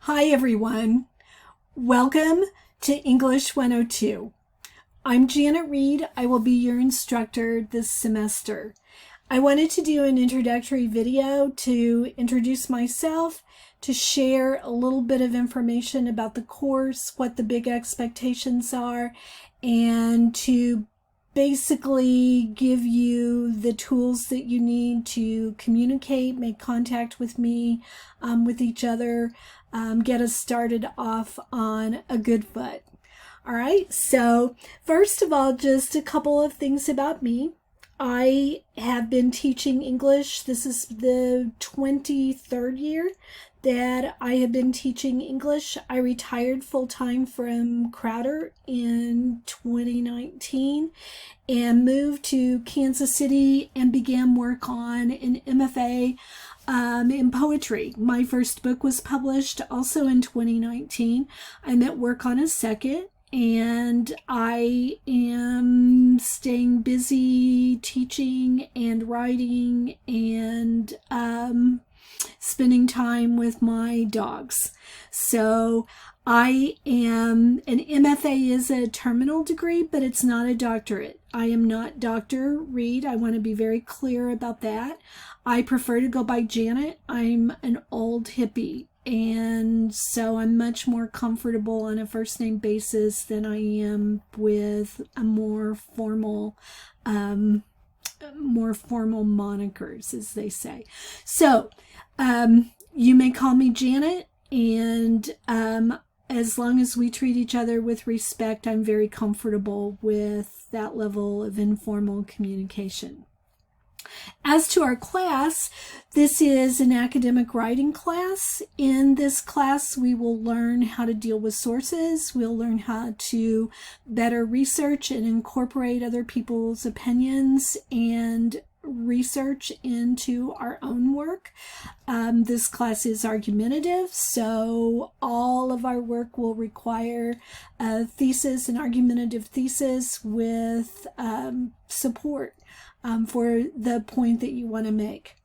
Hi everyone. Welcome to English 102. I'm Janet Reed. I will be your instructor this semester. I wanted to do an introductory video to introduce myself, to share a little bit of information about the course, what the big expectations are, and to basically give you the tools that you need to communicate, make contact with me, with each other, get us started off on a good foot. All right, so first of all, just a couple of things about me. I have been teaching English. This is the 23rd year that I have been teaching English. I retired full-time from Crowder in 2019 and moved to Kansas City and began work on an MFA in poetry. My first book was published also in 2019. I'm at work on a second, and I am staying busy teaching and writing and spending time with my dogs. So I am, an MFA is a terminal degree, but it's not a doctorate. I am not Dr. Reed. I want to be very clear about that. I prefer to go by Janet. I'm an old hippie, and so I'm much more comfortable on a first name basis than I am with a more formal monikers, as they say. So you may call me Janet, and as long as we treat each other with respect, I'm very comfortable with that level of informal communication. As to our class, this is an academic writing class. In this class, we will learn how to deal with sources. We'll learn how to better research and incorporate other people's opinions and research into our own work. This class is argumentative, so all of our work will require a thesis, an argumentative thesis with support for the point that you want to make.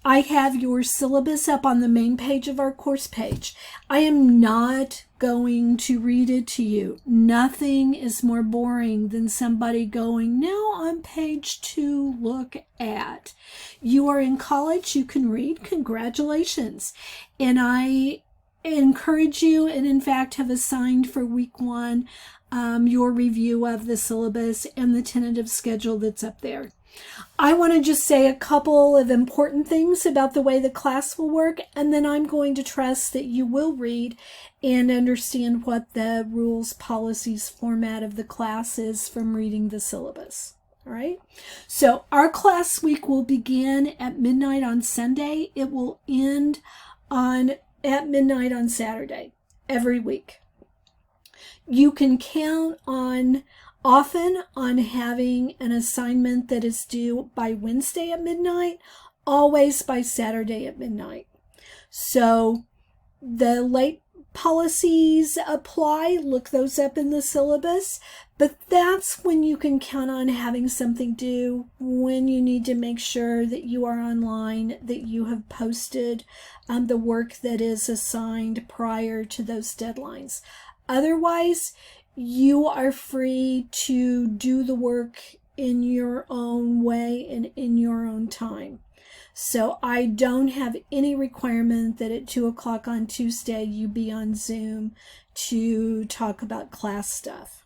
I have your syllabus up on the main page of our course page. I am not going to read it to you. Nothing is more boring than somebody going, now on page 2, look at. You are in college, you can read, congratulations. And I encourage you, and in fact have assigned for week 1 your review of the syllabus and the tentative schedule that's up there. I want to just say a couple of important things about the way the class will work, and then I'm going to trust that you will read and understand what the rules, policies, format of the class is from reading the syllabus. All right. So our class week will begin at midnight on Sunday. It will end at midnight on Saturday every week. You can count often on having an assignment that is due by Wednesday at midnight, always by Saturday at midnight. So the late policies apply, look those up in the syllabus, but that's when you can count on having something due, when you need to make sure that you are online, that you have posted the work that is assigned prior to those deadlines. Otherwise, you are free to do the work in your own way and in your own time. So I don't have any requirement that at 2 o'clock on Tuesday you be on Zoom to talk about class stuff.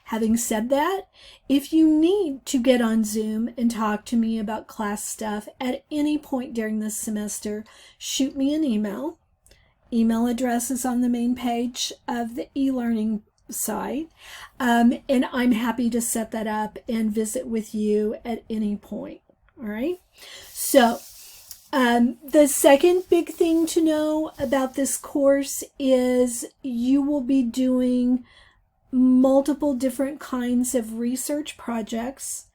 Having said that, if you need to get on Zoom and talk to me about class stuff at any point during this semester, shoot me an email. Email address is on the main page of the e-learning site, and I'm happy to set that up and visit with you at any point. All right. So the second big thing to know about this course is you will be doing multiple different kinds of research projects,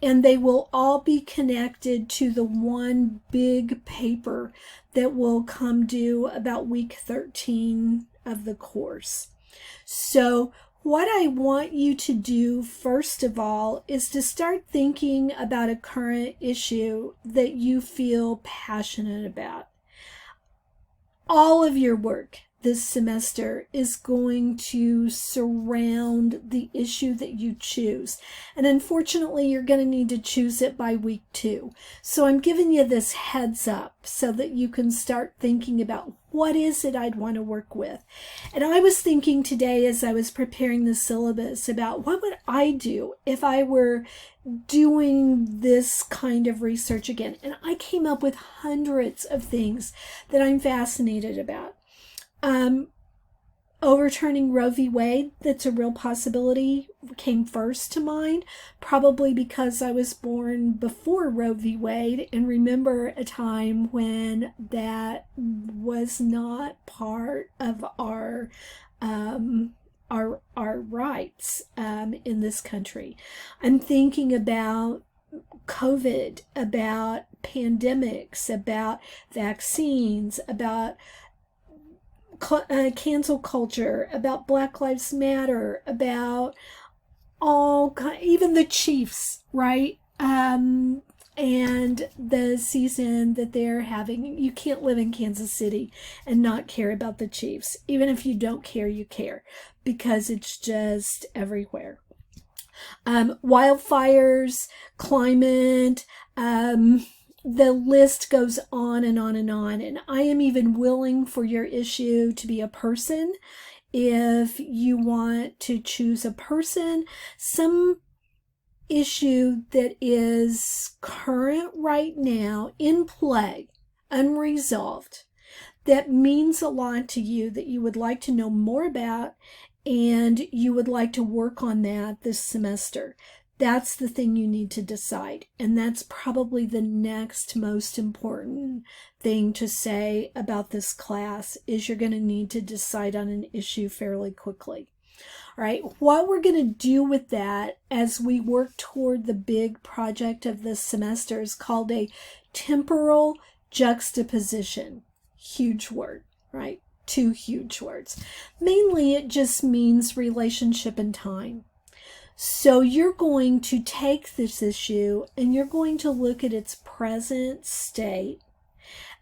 and they will all be connected to the one big paper that will come due about week 13 of the course. So what I want you to do first of all is to start thinking about a current issue that you feel passionate about. all of your work this semester is going to surround the issue that you choose. And unfortunately, you're going to need to choose it by week 2. So I'm giving you this heads up so that you can start thinking about what is it I'd want to work with. And I was thinking today as I was preparing the syllabus about what would I do if I were doing this kind of research again. And I came up with hundreds of things that I'm fascinated about. Overturning Roe v. Wade, that's a real possibility, came first to mind, probably because I was born before Roe v. Wade and remember a time when that was not part of our rights in this country. I'm thinking about COVID, about pandemics, about vaccines, about cancel culture, about Black Lives Matter, about even the Chiefs, right? And the season that they're having. You can't live in Kansas City and not care about the Chiefs. Even if you don't care, you care, because it's just everywhere. Wildfires, climate, the list goes on and on and on. And I am even willing for your issue to be a person. If you want to choose a person, some issue that is current right now, in play, unresolved, that means a lot to you, that you would like to know more about, and you would like to work on that this semester. That's the thing you need to decide. And that's probably the next most important thing to say about this class, is you're going to need to decide on an issue fairly quickly. All right, what we're going to do with that as we work toward the big project of this semester is called a temporal juxtaposition. Huge word, right? 2 huge words. Mainly it just means relationship and time. So you're going to take this issue and you're going to look at its present state,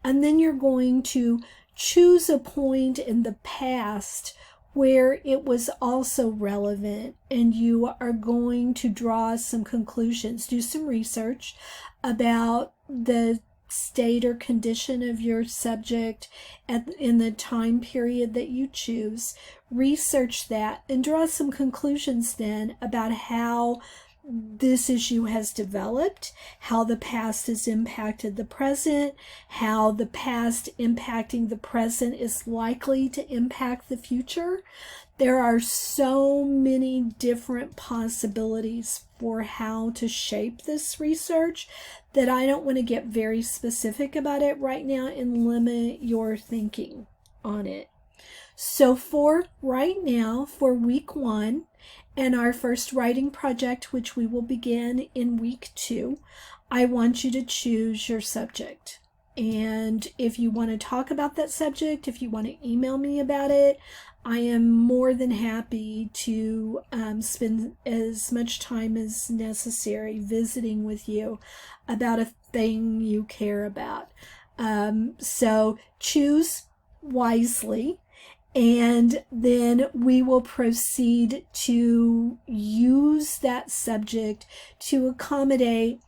and then you're going to choose a point in the past where it was also relevant, and you are going to draw some conclusions, do some research about the state or condition of your subject in the time period that you choose. Research that and draw some conclusions then about how this issue has developed, how the past has impacted the present, how the past impacting the present is likely to impact the future. There are so many different possibilities for how to shape this research that I don't want to get very specific about it right now and limit your thinking on it. So for right now, for week 1 and our first writing project, which we will begin in week 2, I want you to choose your subject. And if you want to talk about that subject, if you want to email me about it, I am more than happy to spend as much time as necessary visiting with you about a thing you care about. So choose wisely, and then we will proceed to use that subject to accommodate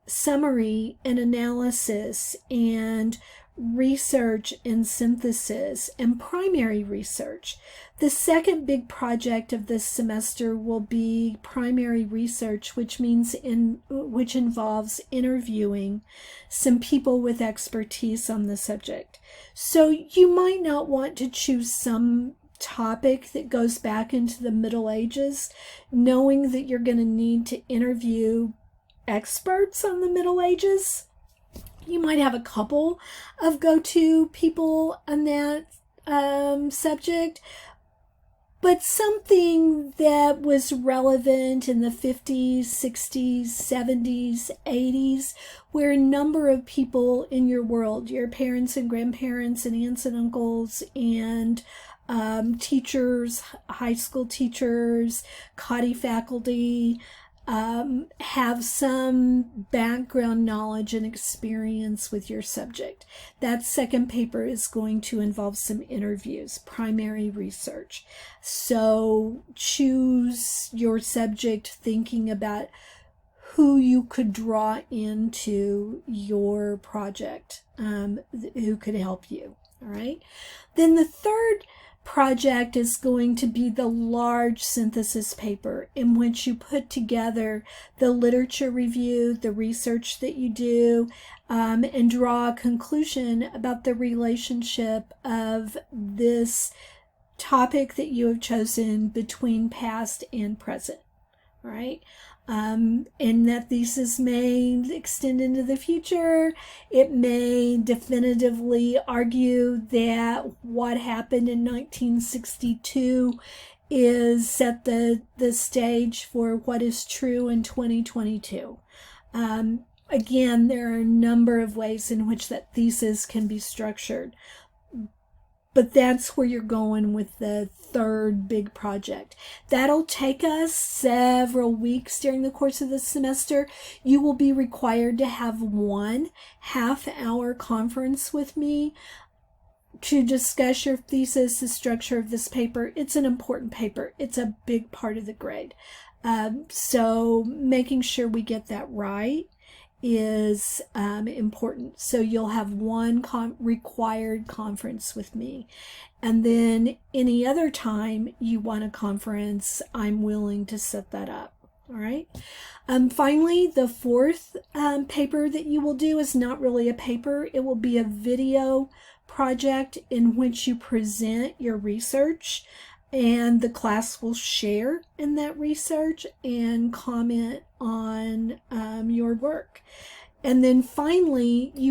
summary and analysis and research and synthesis and primary research. The second big project of this semester will be primary research, which involves interviewing some people with expertise on the subject. So you might not want to choose some topic that goes back into the Middle Ages, knowing that you're going to need to interview experts on the Middle Ages. You might have a couple of go-to people on that subject, but something that was relevant in the 50s, 60s, 70s, 80s, where a number of people in your world, your parents and grandparents and aunts and uncles and teachers, high school teachers, CAUTI faculty, have some background knowledge and experience with your subject. That second paper is going to involve some interviews, primary research. So choose your subject thinking about who you could draw into your project, who could help you. All right. Then the third project is going to be the large synthesis paper, in which you put together the literature review, the research that you do, and draw a conclusion about the relationship of this topic that you have chosen between past and present. All right. And that thesis may extend into the future. It may definitively argue that what happened in 1962 is set the stage for what is true in 2022. Again, there are a number of ways in which that thesis can be structured. But that's where you're going with the third big project. That'll take us several weeks during the course of the semester. You will be required to have 1 half-hour conference with me to discuss your thesis, the structure of this paper. It's an important paper. It's a big part of the grade. So making sure we get that right is important. So you'll have 1 required conference with me. And then any other time you want a conference, I'm willing to set that up. All right. Finally, the fourth paper that you will do is not really a paper. It will be a video project in which you present your research, and the class will share in that research and comment on your work. And then finally, you